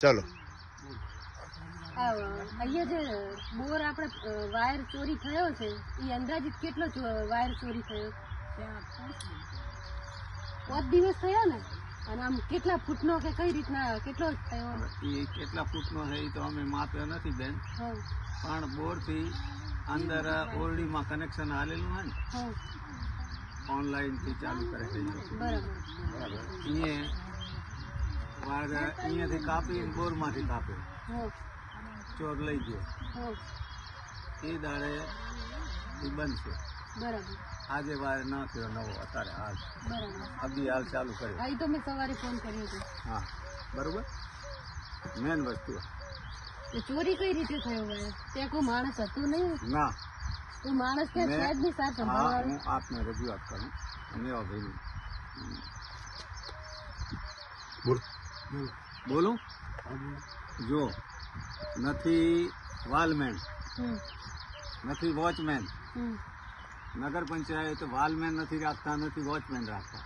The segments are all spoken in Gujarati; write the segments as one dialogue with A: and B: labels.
A: ચાલો
B: અહીંયા જે બોર આપણે વાયર ચોરી થયો છે એ અંદાજિત કેટલો વાયર ચોરી થયો? 5 દિવસ થયો ને? અને આમ કેટલા ફૂટનો કે કઈ રીતના કેટલો થયો?
C: એ કેટલા ફૂટનો છે એ તો અમે માપ્યો નથી બેન, પણ બોર થી અંદર ઓરડીમાં કનેક્શન આલેલું હોય ને, ઓનલાઈન થી ચાલુ કરે છે.
B: બરાબર.
C: અહીંયાથી કાપી બોર માંથી કાપ્યો, ચોર લઈ ગયો. એ દાડે એ બંધ છે.
B: બરાબર.
C: આજે વાયર ન થયો નવો, અત્યારે હાલ
B: બરાબર.
C: અભી હાલ ચાલુ કર્યો.
B: આ તો મેં સવારે ફોન કર્યો હતો.
C: હા બરોબર. મેન વસ્તુ
B: એ ચોરી કઈ રીતે થયો ભાઈ? ત્યાં કોઈ માણસ હતું નહીં?
C: ના,
B: કોઈ માણસ ત્યાં છે જ નહીં સાથ સંભાળવાનું?
C: હું આપને રજૂઆત કરું. મેવા ભાઈ બોલું. જો નથી વાલમેન, નથી વોચમેન, નગર પંચાયત વાલમેન નથી રાખતા, નથી વોચમેન રાખતા.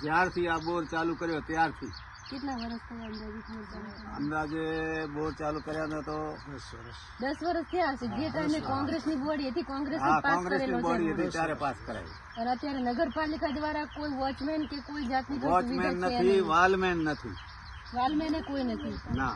C: જ્યારથી આ બોર ચાલુ કર્યો ત્યારથી.
B: કેટલા વર્ષ થયા અંદાજિત?
C: અંદાજે બોર ચાલુ કર્યા ને તો
B: 10 વર્ષ થયા હશે. જે ટાઈમે કોંગ્રેસની બોડી હતી, કોંગ્રેસે પાસ
C: કોંગ્રેસની
B: કરેલો
C: બોડી
B: છે.
C: હતી ત્યારે પાસ કરાવી.
B: અને અત્યારે નગરપાલિકા દ્વારા કોઈ વોચમેન કે કોઈ જાતની કોઈ
C: વોચમેન
B: સુવિધા છે
C: નથી,
B: નહીં.
C: વાલમેન નથી.
B: વાલમેને કોઈ નથી.
C: ના.